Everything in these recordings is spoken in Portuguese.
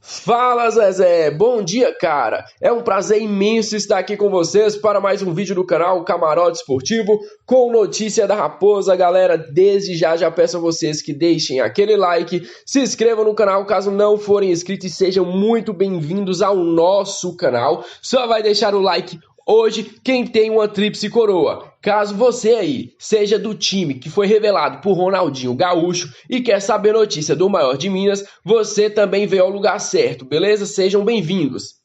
Fala Zezé, bom dia cara, é um prazer imenso estar aqui com vocês para mais um vídeo do canal Camarote Esportivo com notícia da Raposa. Galera, desde já peço a vocês que deixem aquele like, se inscrevam no canal caso não forem inscritos e sejam muito bem-vindos ao nosso canal. Só vai deixar o like hoje quem tem uma tríplice coroa. Caso você aí seja do time que foi revelado por Ronaldinho Gaúcho e quer saber notícia do maior de Minas, você também veio ao lugar certo, beleza? Sejam bem-vindos.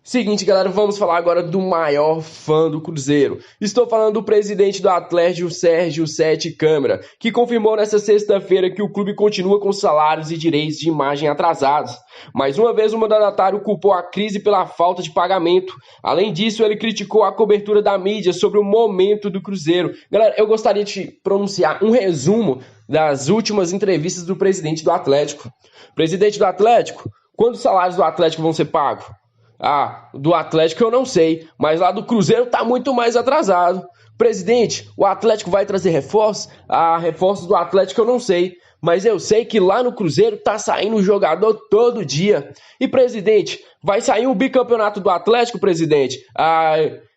Seguinte, galera, vamos falar agora do maior fã do Cruzeiro. Estou falando do presidente do Atlético, Sérgio Sete Câmara, que confirmou nesta sexta-feira que o clube continua com salários e direitos de imagem atrasados. Mais uma vez, o mandatário culpou a crise pela falta de pagamento. Além disso, ele criticou a cobertura da mídia sobre o momento do Cruzeiro. Galera, eu gostaria de pronunciar um resumo das últimas entrevistas do presidente do Atlético. Presidente do Atlético, quando os salários do Atlético vão ser pagos? Do Atlético eu não sei, mas lá do Cruzeiro tá muito mais atrasado. Presidente, o Atlético vai trazer reforços? Reforços do Atlético eu não sei, mas eu sei que lá no Cruzeiro tá saindo um jogador todo dia. E presidente, vai sair um bicampeonato do Atlético, presidente?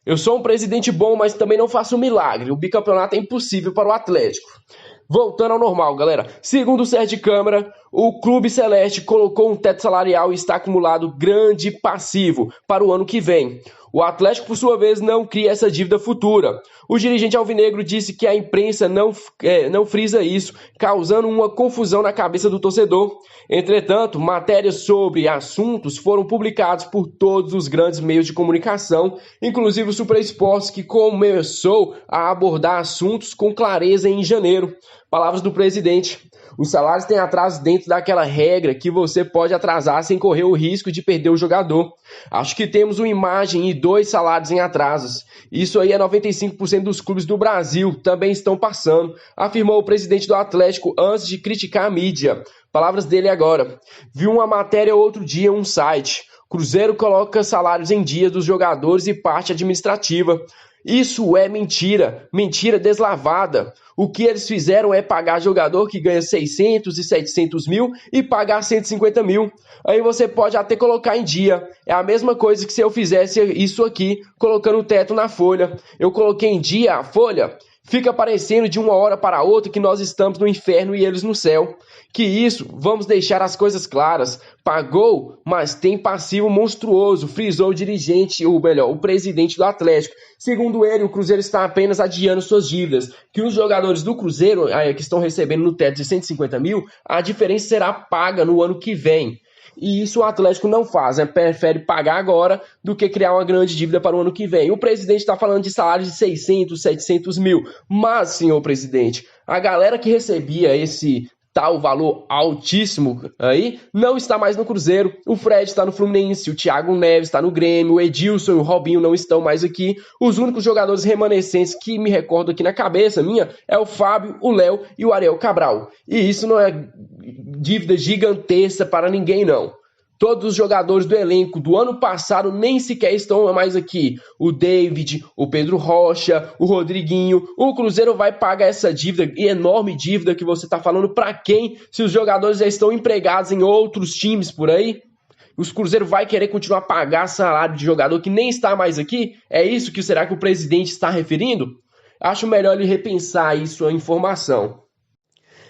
Eu sou um presidente bom, mas também não faço um milagre. O bicampeonato é impossível para o Atlético. Voltando ao normal, galera. Segundo o Sérgio Câmara, o Clube Celeste colocou um teto salarial e está acumulado grande passivo para o ano que vem. O Atlético, por sua vez, não cria essa dívida futura. O dirigente alvinegro disse que a imprensa não frisa isso, causando uma confusão na cabeça do torcedor. Entretanto, matérias sobre assuntos foram publicadas por todos os grandes meios de comunicação, inclusive o Super Esportes, que começou a abordar assuntos com clareza em janeiro. Palavras do presidente. Os salários têm atraso dentro daquela regra que você pode atrasar sem correr o risco de perder o jogador. Acho que temos uma imagem e 2 salários em atrasos. Isso aí é 95% dos clubes do Brasil também estão passando, afirmou o presidente do Atlético antes de criticar a mídia. Palavras dele agora. Vi uma matéria outro dia em um site. Cruzeiro coloca salários em dia dos jogadores e parte administrativa. Isso é mentira, mentira deslavada. O que eles fizeram é pagar jogador que ganha 600 e 700 mil e pagar 150 mil. Aí você pode até colocar em dia. É a mesma coisa que se eu fizesse isso aqui, colocando o teto na folha. Eu coloquei em dia a folha, fica parecendo de uma hora para outra que nós estamos no inferno e eles no céu. Que isso, vamos deixar as coisas claras. Pagou, mas tem passivo monstruoso, frisou o dirigente, o presidente do Atlético. Segundo ele, o Cruzeiro está apenas adiando suas dívidas, que os jogadores do Cruzeiro, que estão recebendo no teto de 150 mil, a diferença será paga no ano que vem. E isso o Atlético não faz, prefere pagar agora do que criar uma grande dívida para o ano que vem. O presidente está falando de salários de 600, 700 mil, mas, senhor presidente, a galera que recebia esse tal valor altíssimo aí, não está mais no Cruzeiro. O Fred está no Fluminense, o Thiago Neves está no Grêmio, o Edilson e o Robinho não estão mais aqui. Os únicos jogadores remanescentes que me recordo aqui na cabeça minha é o Fábio, o Léo e o Ariel Cabral. E isso não é dívida gigantesca para ninguém, não. Todos os jogadores do elenco do ano passado nem sequer estão mais aqui. O David, o Pedro Rocha, o Rodriguinho. O Cruzeiro vai pagar essa dívida, enorme dívida que você está falando para quem? Se os jogadores já estão empregados em outros times por aí? Os Cruzeiro vai querer continuar a pagar salário de jogador que nem está mais aqui? É isso que será que o presidente está referindo? Acho melhor ele repensar isso, a informação.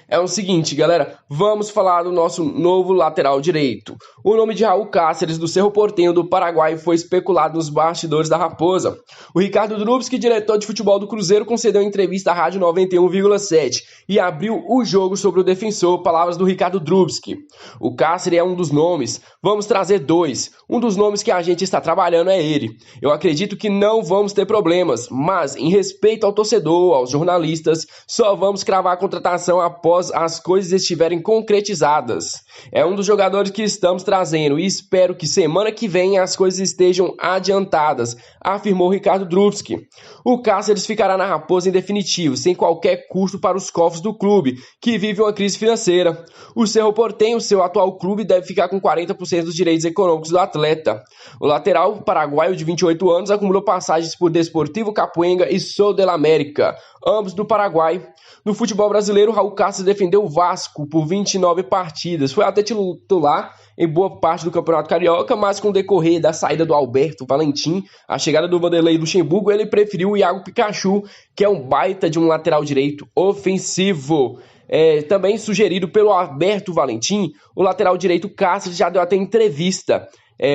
É o seguinte, galera, vamos falar do nosso novo lateral direito. O nome de Raul Cáceres, do Cerro Porteño do Paraguai, foi especulado nos bastidores da Raposa. O Ricardo Drubski, diretor de futebol do Cruzeiro, concedeu entrevista à Rádio 91,7 e abriu o jogo sobre o defensor, palavras do Ricardo Drubski. O Cáceres é um dos nomes, vamos trazer 2. Um dos nomes que a gente está trabalhando é ele. Eu acredito que não vamos ter problemas, mas em respeito ao torcedor, aos jornalistas, só vamos cravar a contratação após as coisas estiverem concretizadas. É um dos jogadores que estamos trazendo e espero que semana que vem as coisas estejam adiantadas, afirmou Ricardo Drubski. O Cáceres ficará na Raposa em definitivo, sem qualquer custo para os cofres do clube, que vive uma crise financeira. O Cerro Porteño, seu atual clube, deve ficar com 40% dos direitos econômicos do atleta. O lateral paraguaio de 28 anos acumulou passagens por Desportivo Capuenga e Sol de la América, ambos do Paraguai. No futebol brasileiro, Raul Cáceres Cáceres defendeu o Vasco por 29 partidas, foi até titular em boa parte do Campeonato Carioca, mas com o decorrer da saída do Alberto Valentim, a chegada do Vanderlei Luxemburgo, ele preferiu o Iago Pikachu, que é um baita de um lateral direito ofensivo. Também sugerido pelo Alberto Valentim, o lateral direito Cáceres já deu até entrevista.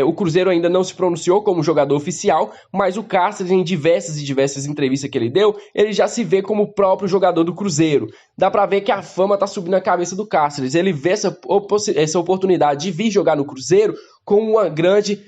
O Cruzeiro ainda não se pronunciou como jogador oficial, mas o Cáceres, em diversas entrevistas que ele deu, ele já se vê como o próprio jogador do Cruzeiro. Dá pra ver que a fama tá subindo na cabeça do Cáceres. Ele vê essa oportunidade de vir jogar no Cruzeiro como uma grande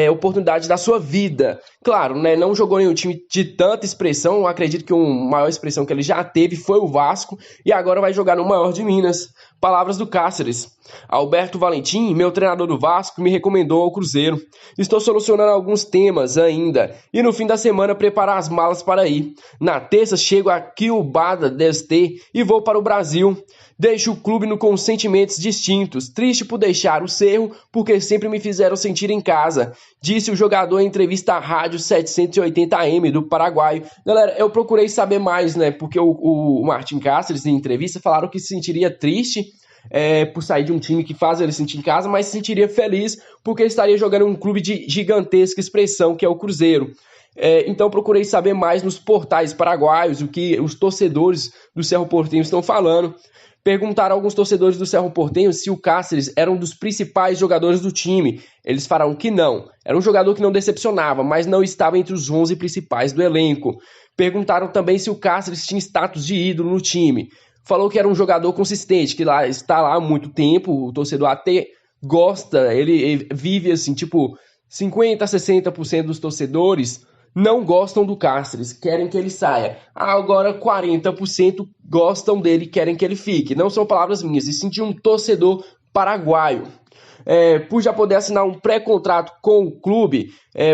oportunidade da sua vida. Claro, né, não jogou em um time de tanta expressão, eu acredito que a maior expressão que ele já teve foi o Vasco, e agora vai jogar no maior de Minas. Palavras do Cáceres: Alberto Valentim, meu treinador do Vasco, me recomendou ao Cruzeiro. Estou solucionando alguns temas ainda, e no fim da semana preparar as malas para ir. Na terça chego a Ciudad del Este e vou para o Brasil. Deixo o clube com sentimentos distintos, triste por deixar o Cerro, porque sempre me fizeram sentir em casa, disse o jogador em entrevista à Rádio 780M do Paraguai. Galera, eu procurei saber mais, né, porque o Martin Cáceres, em entrevista, falaram que se sentiria triste por sair de um time que faz ele sentir em casa, mas se sentiria feliz porque estaria jogando em um clube de gigantesca expressão, que é o Cruzeiro. Então procurei saber mais nos portais paraguaios, o que os torcedores do Cerro Porteño estão falando. Perguntaram a alguns torcedores do Cerro Porteño se o Cáceres era um dos principais jogadores do time. Eles falaram que não. Era um jogador que não decepcionava, mas não estava entre os 11 principais do elenco. Perguntaram também se o Cáceres tinha status de ídolo no time. Falou que era um jogador consistente, que está lá há muito tempo, o torcedor até gosta, ele vive assim, tipo, 50% a 60% dos torcedores não gostam do Cáceres, querem que ele saia. Agora 40% gostam dele, querem que ele fique. Não são palavras minhas, e sim de um torcedor paraguaio. Por já poder assinar um pré-contrato com o clube,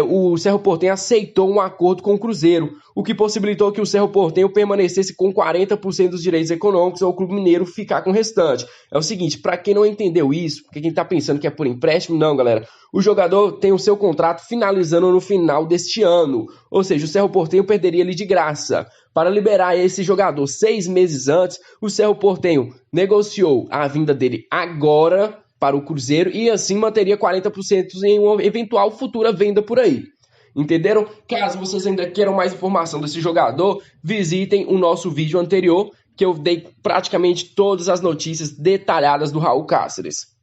o Cerro Porteño aceitou um acordo com o Cruzeiro, o que possibilitou que o Cerro Porteño permanecesse com 40% dos direitos econômicos ou o Clube Mineiro ficar com o restante. É o seguinte, para quem não entendeu isso, porque quem está pensando que é por empréstimo, não, galera. O jogador tem o seu contrato finalizando no final deste ano, ou seja, o Cerro Porteño perderia ele de graça. Para liberar esse jogador 6 meses antes, o Cerro Porteño negociou a vinda dele agora para o Cruzeiro e assim manteria 40% em uma eventual futura venda por aí. Entenderam? Caso vocês ainda queiram mais informação desse jogador, visitem o nosso vídeo anterior, que eu dei praticamente todas as notícias detalhadas do Raul Cáceres.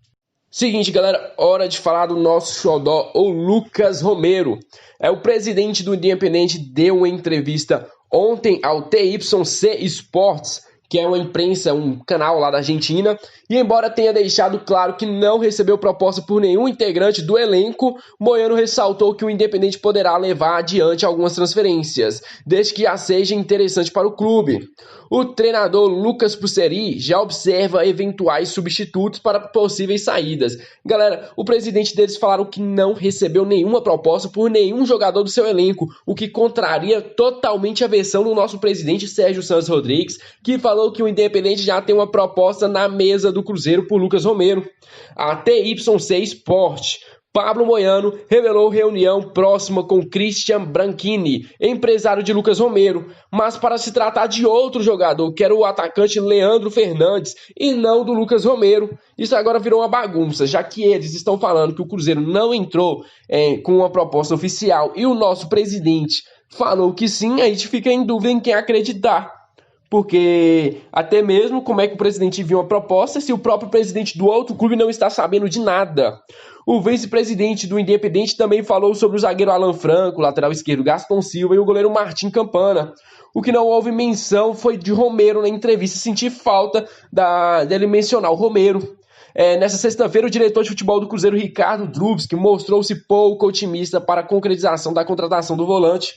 Seguinte, galera, hora de falar do nosso xodó, o Lucas Romero. O presidente do Independiente deu uma entrevista ontem ao TYC Sports, que é uma imprensa, um canal lá da Argentina, e embora tenha deixado claro que não recebeu proposta por nenhum integrante do elenco, Moyano ressaltou que o Independiente poderá levar adiante algumas transferências, desde que a seja interessante para o clube. O treinador Lucas Puceri já observa eventuais substitutos para possíveis saídas. Galera, o presidente deles falaram que não recebeu nenhuma proposta por nenhum jogador do seu elenco, o que contraria totalmente a versão do nosso presidente Sérgio Santos Rodrigues, que falou que o Independiente já tem uma proposta na mesa do Cruzeiro por Lucas Romero. A TYC Sport, Pablo Moyano revelou reunião próxima com Christian Branchini, empresário de Lucas Romero, mas para se tratar de outro jogador, que era o atacante Leandro Fernandes, e não do Lucas Romero. Isso agora virou uma bagunça, já que eles estão falando que o Cruzeiro não entrou com uma proposta oficial e o nosso presidente falou que sim, a gente fica em dúvida em quem acreditar. Porque até mesmo como é que o presidente envia uma proposta se o próprio presidente do outro clube não está sabendo de nada. O vice-presidente do Independiente também falou sobre o zagueiro Alan Franco, o lateral esquerdo Gaston Silva e o goleiro Martim Campana. O que não houve menção foi de Romero na entrevista. Senti falta dele mencionar o Romero. Nessa sexta-feira, o diretor de futebol do Cruzeiro, Ricardo Drubski, mostrou-se pouco otimista para a concretização da contratação do volante.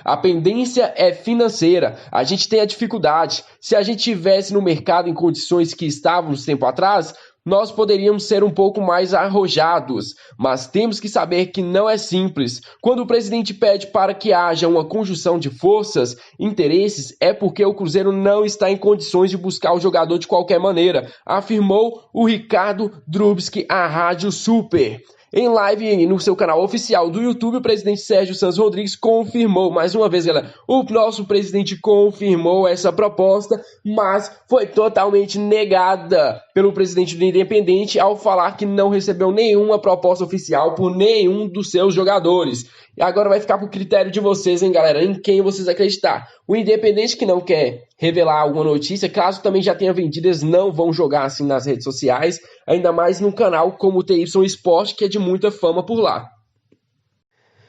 A pendência é financeira, a gente tem a dificuldade. Se a gente estivesse no mercado em condições que estávamos tempo atrás, nós poderíamos ser um pouco mais arrojados, mas temos que saber que não é simples. Quando o presidente pede para que haja uma conjunção de forças, interesses, é porque o Cruzeiro não está em condições de buscar o jogador de qualquer maneira, afirmou o Ricardo Drubski à Rádio Super. Em live no seu canal oficial do YouTube, o presidente Sérgio Santos Rodrigues confirmou, mais uma vez, galera, o nosso presidente confirmou essa proposta, mas foi totalmente negada pelo presidente do Independente ao falar que não recebeu nenhuma proposta oficial por nenhum dos seus jogadores. E agora vai ficar pro critério de vocês, hein, galera, em quem vocês acreditar. O Independente que não quer revelar alguma notícia, caso também já tenha vendido, eles não vão jogar assim nas redes sociais, ainda mais num canal como o TY Sport, que é de muita fama por lá.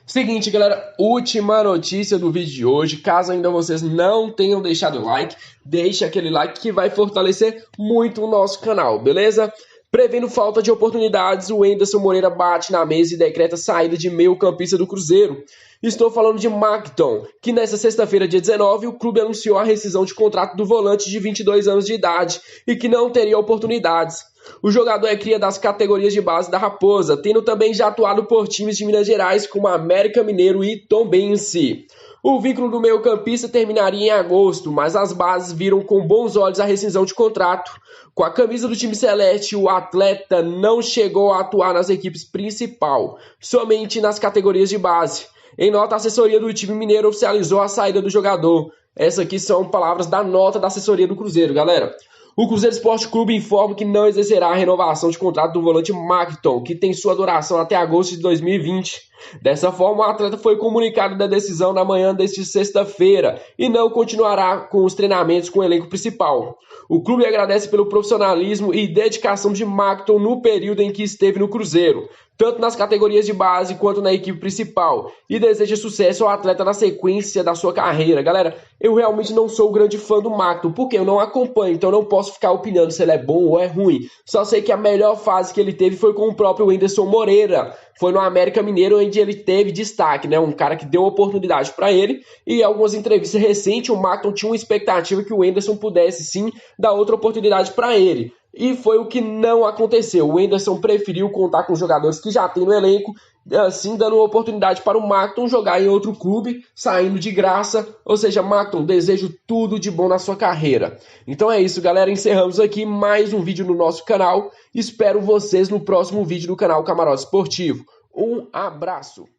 Seguinte, galera, última notícia do vídeo de hoje. Caso ainda vocês não tenham deixado o like, deixe aquele like que vai fortalecer muito o nosso canal, beleza? Prevendo falta de oportunidades, o Wenderson Moreira bate na mesa e decreta saída de meio-campista do Cruzeiro. Estou falando de Macton, que nesta sexta-feira, dia 19, o clube anunciou a rescisão de contrato do volante de 22 anos de idade e que não teria oportunidades. O jogador é cria das categorias de base da Raposa, tendo também já atuado por times de Minas Gerais como América Mineiro e Tombense. O vínculo do meio-campista terminaria em agosto, mas as bases viram com bons olhos a rescisão de contrato. Com a camisa do time celeste, o atleta não chegou a atuar nas equipes principal, somente nas categorias de base. Em nota, a assessoria do time mineiro oficializou a saída do jogador. Essas aqui são palavras da nota da assessoria do Cruzeiro, galera. O Cruzeiro Esporte Clube informa que não exercerá a renovação de contrato do volante Macton, que tem sua duração até agosto de 2020. Dessa forma, o atleta foi comunicado da decisão na manhã desta sexta-feira e não continuará com os treinamentos com o elenco principal. O clube agradece pelo profissionalismo e dedicação de Macton no período em que esteve no Cruzeiro, tanto nas categorias de base quanto na equipe principal, e deseja sucesso ao atleta na sequência da sua carreira. Galera, eu realmente não sou grande fã do Macton, porque eu não acompanho, então eu não posso ficar opinando se ele é bom ou é ruim. Só sei que a melhor fase que ele teve foi com o próprio Wenderson Moreira. Foi no América Mineiro, onde ele teve destaque, né? Um cara que deu oportunidade para ele. E em algumas entrevistas recentes, o Macton tinha uma expectativa que o Wenderson pudesse sim dar outra oportunidade para ele. E foi o que não aconteceu. O Wenderson preferiu contar com os jogadores que já tem no elenco, assim dando uma oportunidade para o Macton jogar em outro clube, saindo de graça. Ou seja, Macton, desejo tudo de bom na sua carreira. Então é isso, galera. Encerramos aqui mais um vídeo no nosso canal. Espero vocês no próximo vídeo do canal Camarote Esportivo. Um abraço!